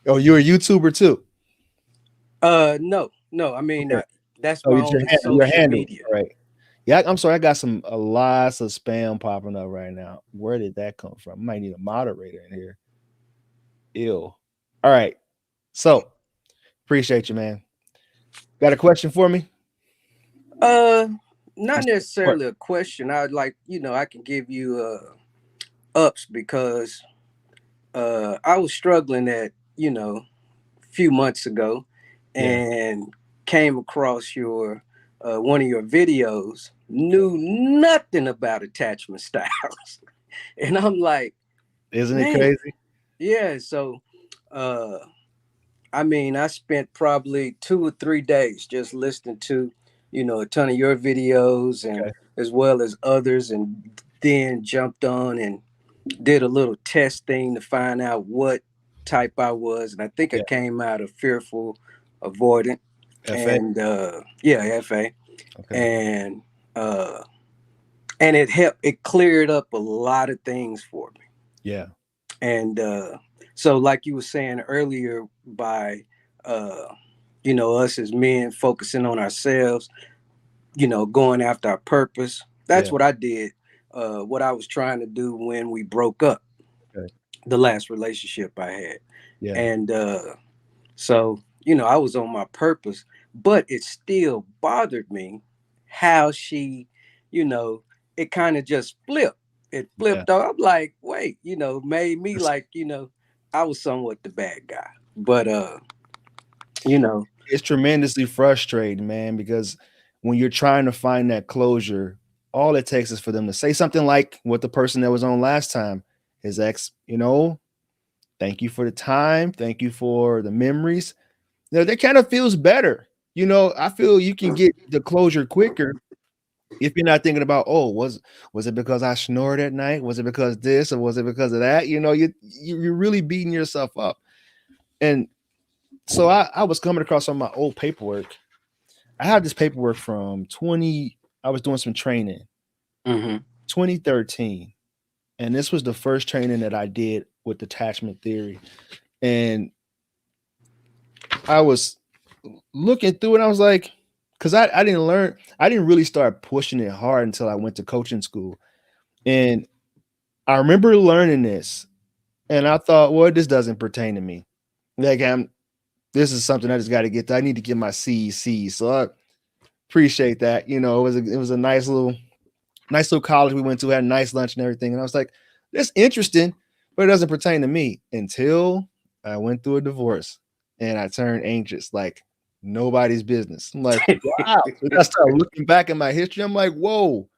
[SPEAKER 1] you're a YouTuber too.
[SPEAKER 3] No. I mean,
[SPEAKER 1] Okay.
[SPEAKER 3] that's
[SPEAKER 1] Oh,
[SPEAKER 3] my
[SPEAKER 1] it's
[SPEAKER 3] only
[SPEAKER 1] your
[SPEAKER 3] social
[SPEAKER 1] handle.
[SPEAKER 3] media.
[SPEAKER 1] All right. Yeah, I'm sorry. I got some lots of spam popping up right now. Where did that come from? I might need a moderator in here. Ew. All right. So appreciate you, man. Got a question for me?
[SPEAKER 3] Uh,
[SPEAKER 1] I
[SPEAKER 3] not
[SPEAKER 1] said, what?
[SPEAKER 3] necessarily a question. I'd like, I can give you ups because I was struggling at, few months ago
[SPEAKER 1] Yeah.
[SPEAKER 3] and came across your one of your videos, knew nothing about attachment styles. And I'm like,
[SPEAKER 1] Isn't it
[SPEAKER 3] man,
[SPEAKER 1] crazy?
[SPEAKER 3] yeah. So uh I mean, I spent probably 2 or 3 days just listening to, a ton of your videos and
[SPEAKER 1] Okay.
[SPEAKER 3] as well as others, and then jumped on and did a little test thing to find out what type I was, and I think I
[SPEAKER 1] Yeah.
[SPEAKER 3] came out of fearful, avoidant,
[SPEAKER 1] FA.
[SPEAKER 3] and yeah, FA,
[SPEAKER 1] Okay.
[SPEAKER 3] and uh, and it helped. It cleared up a lot of things for me,
[SPEAKER 1] Yeah.
[SPEAKER 3] and so like you were saying earlier, by uh, us as men focusing on ourselves, going after our purpose. That's
[SPEAKER 1] Yeah.
[SPEAKER 3] what I did. What I was trying to do when we broke up,
[SPEAKER 1] Okay.
[SPEAKER 3] the last relationship I had.
[SPEAKER 1] Yeah.
[SPEAKER 3] And so, I was on my purpose, but it still bothered me how she, you know, it kind of just flipped. It
[SPEAKER 1] Yeah.
[SPEAKER 3] flipped off. I'm like, wait, made me
[SPEAKER 1] It's,
[SPEAKER 3] like, I was somewhat the bad guy. But you know,
[SPEAKER 1] it's tremendously frustrating, man, because when you're trying to find that closure, all it takes is for them to say something like what the person that was on last time, his ex, thank you for the time, thank you for the memories. That kind of feels better. I feel you can get the closure quicker if you're not thinking about, oh, was it because I snored at night? Was it because this or was it because of that? You're really beating yourself up. And so I was coming across some of my old paperwork. I have this paperwork from 20. I was doing some training,
[SPEAKER 3] hmm
[SPEAKER 1] 2013, and this was the first training that I did with detachment theory. And I was looking through it. I was like, because I didn't really start pushing it hard until I went to coaching school. And I remember learning this, and I thought, well, this doesn't pertain to me. Like this is something I just got to get to. I need to get my CEC. So Appreciate that. You know, it was a nice little college we went to, had a nice lunch and everything. And I was like, that's interesting, but it doesn't pertain to me until I went through a divorce and I turned anxious, like nobody's business. I'm like, wow. So I started looking back in my history. I'm like, whoa.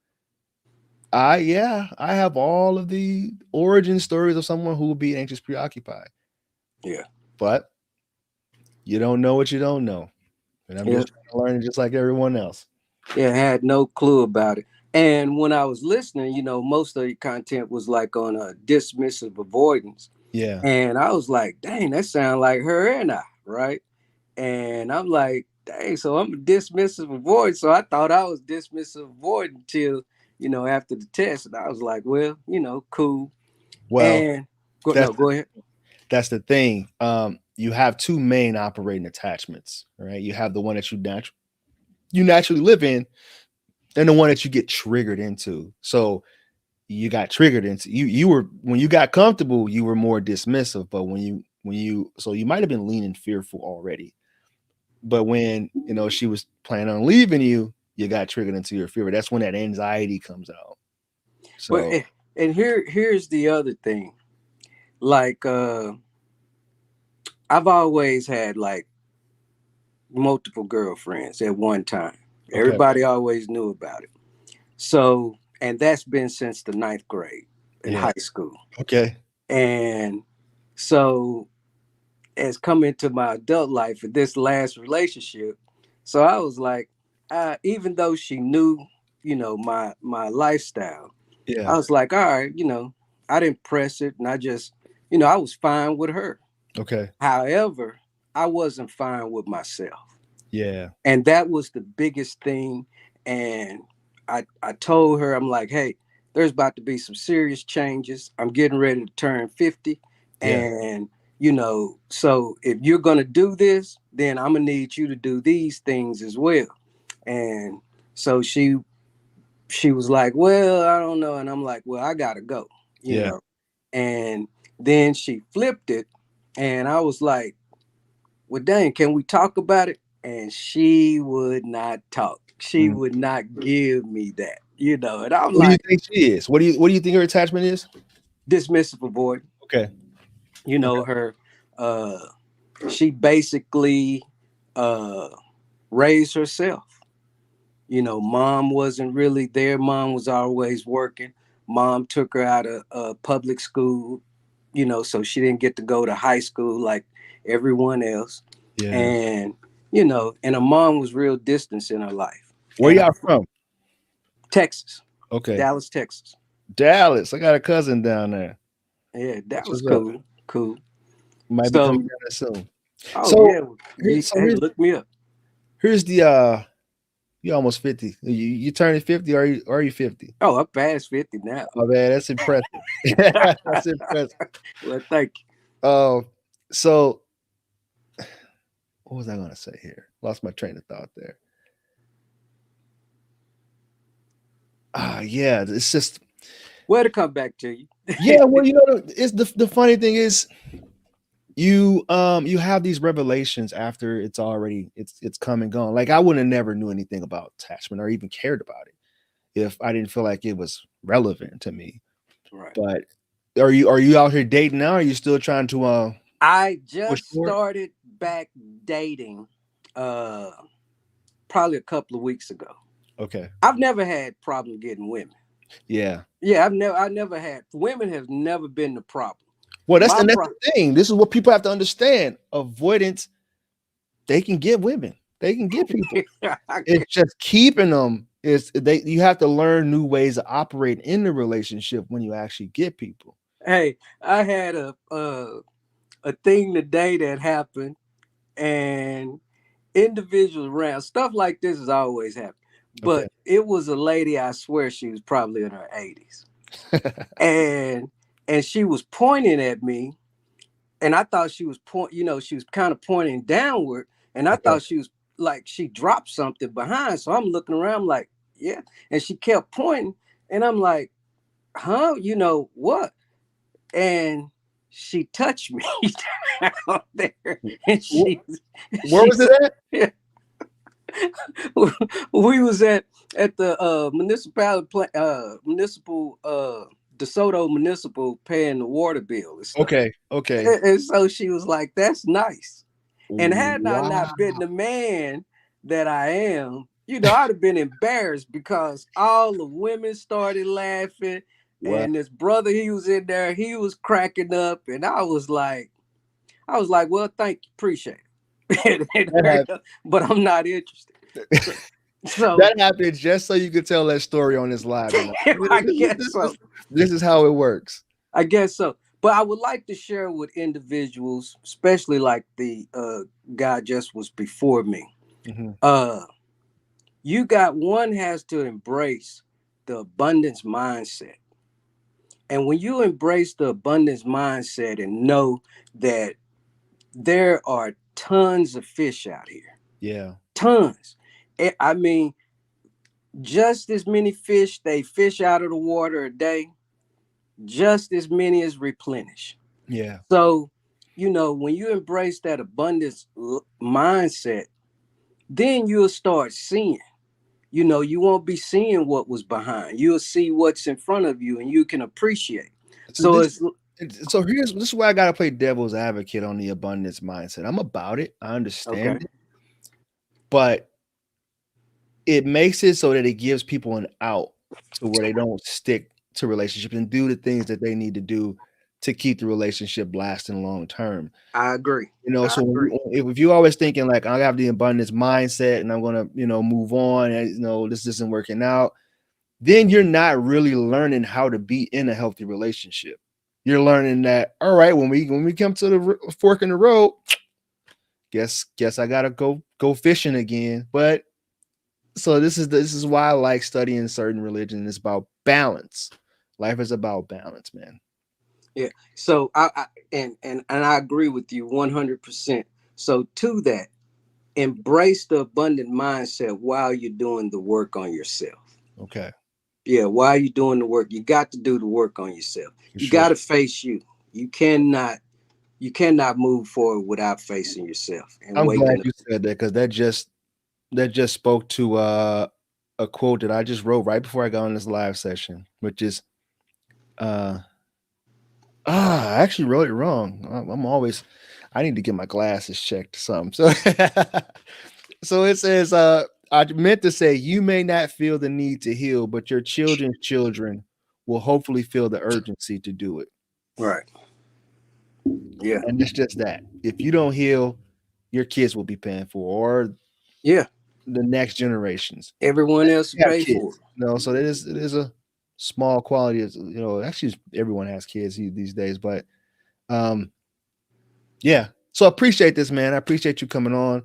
[SPEAKER 1] I have all of the origin stories of someone who will be anxious, preoccupied.
[SPEAKER 3] Yeah.
[SPEAKER 1] But you don't know what you don't know. And I'm just trying to learn it just like everyone else.
[SPEAKER 3] Yeah, I had no clue about it. And when I was listening, you know, most of the content was like on a dismissive avoidance.
[SPEAKER 1] Yeah.
[SPEAKER 3] And I was like, dang, that sounds like her and I, right? And I'm like, dang, so I'm a dismissive avoidant. So I thought I was dismissive avoidant until, you know, after the test. And I was like, well, you know, cool.
[SPEAKER 1] Well,
[SPEAKER 3] And go ahead.
[SPEAKER 1] That's the thing. You have two main operating attachments, right? You have the one that you naturally live in, and the one that you get triggered into. So you got triggered into you were, when you got comfortable, you were more dismissive, but when you so you might have been leaning fearful already. But when you know she was planning on leaving you, you got triggered into your fear. That's when that anxiety comes out. So
[SPEAKER 3] Well, and here's the other thing. Like I've always had like multiple girlfriends at one time.
[SPEAKER 1] okay.
[SPEAKER 3] Everybody always knew about it. So, and that's been since the 9th grade in high school.
[SPEAKER 1] Okay.
[SPEAKER 3] And so, as come into my adult life in this last relationship, so I was like, even though she knew, you know, my lifestyle, I was like, all right, you know, I didn't press it, and I just, you know, I was fine with her.
[SPEAKER 1] Okay.
[SPEAKER 3] However, I wasn't fine with myself.
[SPEAKER 1] Yeah.
[SPEAKER 3] And that was the biggest thing. And I told her, I'm like, hey, there's about to be some serious changes. I'm getting ready to turn 50.
[SPEAKER 1] Yeah.
[SPEAKER 3] And, you know, so if you're going to do this, then I'm going to need you to do these things as well. And so she was like, well, I don't know. And I'm like, well, I got to go, you know. And then she flipped it. And I was like, well, dang, can we talk about it? And she would not talk. She would not give me that, you know. And I'm
[SPEAKER 1] what
[SPEAKER 3] like,
[SPEAKER 1] do you think she is? What do you think her attachment is?
[SPEAKER 3] Dismissive avoidant.
[SPEAKER 1] Okay.
[SPEAKER 3] You know, her she basically raised herself. You know, mom wasn't really there. Mom was always working. Mom took her out of public school, you know, so she didn't get to go to high school like everyone else.
[SPEAKER 1] Yeah.
[SPEAKER 3] And, you know, and her mom was real distant in her life.
[SPEAKER 1] Where y'all from?
[SPEAKER 3] Texas.
[SPEAKER 1] Okay.
[SPEAKER 3] Dallas, Texas.
[SPEAKER 1] Dallas. I got a cousin down there.
[SPEAKER 3] Yeah, that was cool. Up? Cool.
[SPEAKER 1] Might be coming down there soon.
[SPEAKER 3] Oh,
[SPEAKER 1] so,
[SPEAKER 3] yeah. Hey, look me up.
[SPEAKER 1] Here's the you're almost 50. You turning 50 or are you 50?
[SPEAKER 3] Oh, I'm past 50 now.
[SPEAKER 1] Oh man, that's impressive. That's impressive.
[SPEAKER 3] Well, thank
[SPEAKER 1] you. So what was I gonna say here? Lost my train of thought there. Yeah, it's just
[SPEAKER 3] where to come back to you.
[SPEAKER 1] Yeah, well, you know, it's the funny thing is you have these revelations after it's already it's come and gone. Like I would have never knew anything about attachment or even cared about it if I didn't feel like it was relevant to me.
[SPEAKER 3] Right.
[SPEAKER 1] But are you out here dating now? Or are you still trying to
[SPEAKER 3] I just started back dating probably a couple of weeks ago.
[SPEAKER 1] Okay.
[SPEAKER 3] I've never had problem getting women.
[SPEAKER 1] Yeah.
[SPEAKER 3] Yeah, I never had, women have never been the problem.
[SPEAKER 1] Well, that's the thing. This is what people have to understand. Avoidance, they can get women. They can get people. It's just keeping them. You have to learn new ways to operate in the relationship when you actually get people.
[SPEAKER 3] Hey, I had a thing today that happened, and individuals around, stuff like this has always happened. But it was a lady, I swear she was probably in her 80s. And she was pointing at me, and I thought she was she was kind of pointing downward, and I thought she was like, she dropped something behind. So I'm looking around like, yeah. And she kept pointing, and I'm like, huh? You know what? And she touched me down there. And
[SPEAKER 1] where was it at?
[SPEAKER 3] we was at the municipal DeSoto municipal paying the water bill and stuff.
[SPEAKER 1] Okay. Okay.
[SPEAKER 3] And so she was like, "That's nice." And had I
[SPEAKER 1] Wow.
[SPEAKER 3] not been the man that I am, I'd have been embarrassed because all the women started laughing,
[SPEAKER 1] Wow.
[SPEAKER 3] and this brother, he was in there, he was cracking up, and I was like, "Well, thank you, appreciate it." But I'm not interested. So
[SPEAKER 1] That happened just so you could tell that story on this live.
[SPEAKER 3] I guess so.
[SPEAKER 1] This is how it works.
[SPEAKER 3] I guess so. But I would like to share with individuals, especially like the guy just was before me.
[SPEAKER 1] Mhm.
[SPEAKER 3] One has to embrace the abundance mindset. And when you embrace the abundance mindset and know that there are tons of fish out here,
[SPEAKER 1] Yeah.
[SPEAKER 3] tons. I mean, just as many fish they fish out of the water a day, just as many as replenish.
[SPEAKER 1] Yeah.
[SPEAKER 3] So, when you embrace that abundance mindset, then you'll start seeing. You won't be seeing what was behind. You'll see what's in front of you, and you can appreciate.
[SPEAKER 1] So
[SPEAKER 3] So
[SPEAKER 1] this this is why I gotta play devil's advocate on the abundance mindset. I'm about it. I understand
[SPEAKER 3] okay.
[SPEAKER 1] it, but it makes it so that it gives people an out to where they don't stick to relationships and do the things that they need to do to keep the relationship lasting long term.
[SPEAKER 3] I agree.
[SPEAKER 1] So if you're always thinking like I have the abundance mindset and I'm gonna, move on and this isn't working out, then you're not really learning how to be in a healthy relationship. You're learning that, all right, when we come to the fork in the road, guess I gotta go fishing again. But so this is why I like studying certain religion. It's about balance. Life is about balance, man.
[SPEAKER 3] Yeah. So and I agree with you 100%. So to that, embrace the abundant mindset while you're doing the work on yourself.
[SPEAKER 1] Okay.
[SPEAKER 3] Yeah, while you're doing the work, you got to do the work on yourself. You
[SPEAKER 1] Sure.
[SPEAKER 3] got to face you. You cannot move forward without facing yourself and
[SPEAKER 1] I'm glad
[SPEAKER 3] waking up.
[SPEAKER 1] you said that because that just spoke to a quote that I just wrote right before I got on this live session, which is I actually wrote it wrong. I need to get my glasses checked or something. So so it says I meant to say you may not feel the need to heal, but your children's children will hopefully feel the urgency to do it.
[SPEAKER 3] Right. Yeah.
[SPEAKER 1] And it's just that. If you don't heal, your kids will be paying for it, or
[SPEAKER 3] Yeah.
[SPEAKER 1] the next generations.
[SPEAKER 3] Everyone else
[SPEAKER 1] You have
[SPEAKER 3] pay for it.
[SPEAKER 1] kids. So it is a small quality of, actually everyone has kids these days, but yeah. So I appreciate this, man. I appreciate you coming on,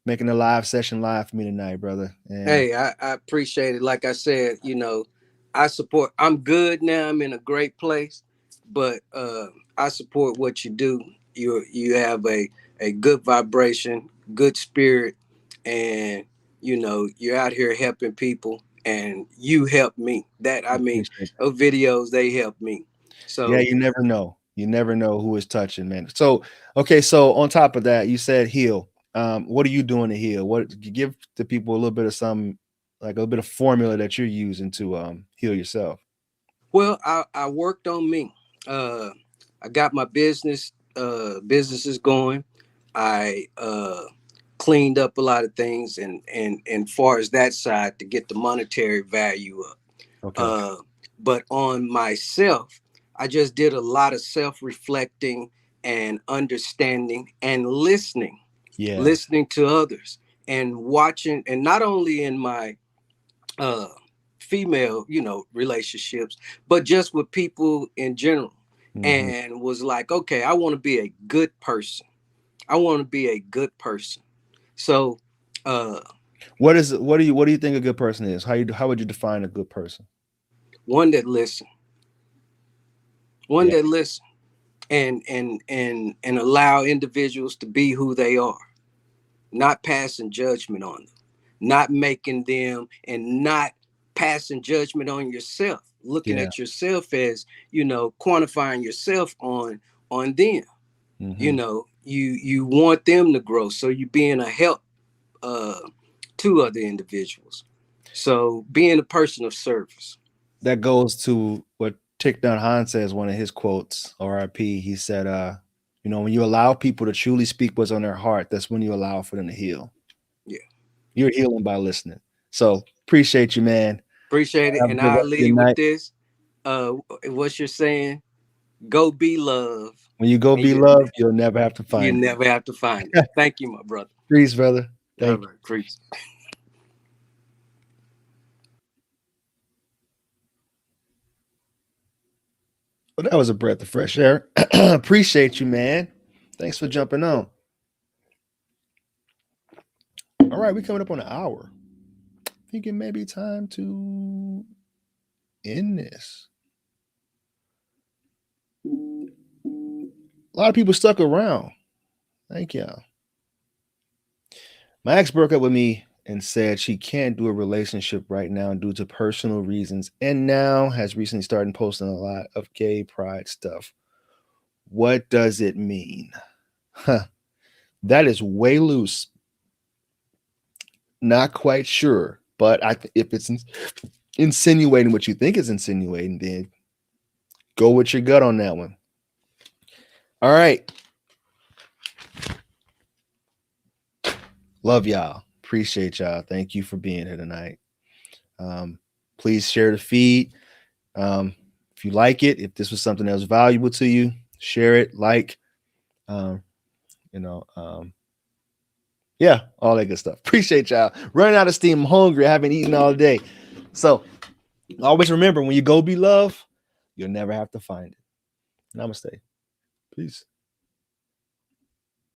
[SPEAKER 1] making the live session live for me tonight, brother. And
[SPEAKER 3] Hey, I appreciate it. Like I said, I'm good now. I'm in a great place, but I support what you do. You have a good vibration, good spirit, and you're out here helping people, and you help me.
[SPEAKER 1] I appreciate that.
[SPEAKER 3] Those videos, they help me.
[SPEAKER 1] Yeah,
[SPEAKER 3] So
[SPEAKER 1] you never know. You never know who is touching, man. So okay, so on top of that, you said heal. What are you doing to heal? What give the people a little bit of some, like a little bit of formula that you're using to heal yourself?
[SPEAKER 3] well, I worked on me. I got my businesses going. I cleaned up a lot of things and far as that side to get the monetary value up.
[SPEAKER 1] Okay.
[SPEAKER 3] But on myself, I just did a lot of self-reflecting and understanding and
[SPEAKER 1] Yeah.
[SPEAKER 3] listening to others and watching, and not only in my uh female, relationships, but just with people in general.
[SPEAKER 1] Mhm.
[SPEAKER 3] And was like, okay, I want to be a good person. I want to be a good person. So uh
[SPEAKER 1] What do you think a good person is? How would you define a good person?
[SPEAKER 3] one that listen, one
[SPEAKER 1] Yeah.
[SPEAKER 3] that listen and allow individuals to be who they are, not passing judgment on them, not making them, and not passing judgment on yourself, looking
[SPEAKER 1] Yeah.
[SPEAKER 3] at yourself as, quantifying yourself on them.
[SPEAKER 1] Hmm.
[SPEAKER 3] You want them to grow, so you being a help uh to other individuals. So being a person of service.
[SPEAKER 1] That goes to what Thich Nhat Hanh says, one of his quotes, RIP. He said, you know, when you allow people to truly speak what's on their heart, that's when you allow for them to heal.
[SPEAKER 3] Yeah.
[SPEAKER 1] You're healing by listening. So appreciate you, man.
[SPEAKER 3] Appreciate it.
[SPEAKER 1] Have a
[SPEAKER 3] And
[SPEAKER 1] good
[SPEAKER 3] I'll
[SPEAKER 1] rest of your
[SPEAKER 3] leave with
[SPEAKER 1] night.
[SPEAKER 3] this. What you're saying, go be love.
[SPEAKER 1] When you go
[SPEAKER 3] And
[SPEAKER 1] be loved, you'll never have to
[SPEAKER 3] You
[SPEAKER 1] find it.
[SPEAKER 3] never have to find it. Thank you, my brother.
[SPEAKER 1] Peace, brother.
[SPEAKER 3] All
[SPEAKER 1] Thank you.
[SPEAKER 3] right, preach.
[SPEAKER 1] Well, that was a breath of fresh air. Appreciate you, man. Thanks for jumping on. All right, we're coming up on an hour. I think it may be time to end this. A lot of people stuck around. Thank y'all. My ex broke up with me and said she can't do a relationship right now due to personal reasons, and now has recently started posting a lot of gay pride stuff. What does it mean? Huh. That is way loose. Not quite sure, but if it's insinuating what you think is insinuating, then go with your gut on that one. All right. Love y'all. Appreciate y'all. Thank you for being here tonight. Please share the feed. If you like it, if this was something that was valuable to you, share it, like, yeah, all that good stuff. Appreciate y'all. Running out of steam. I'm hungry. I haven't eaten all day. So always remember, when you go be loved, you'll never have to find it. Namaste. Peace.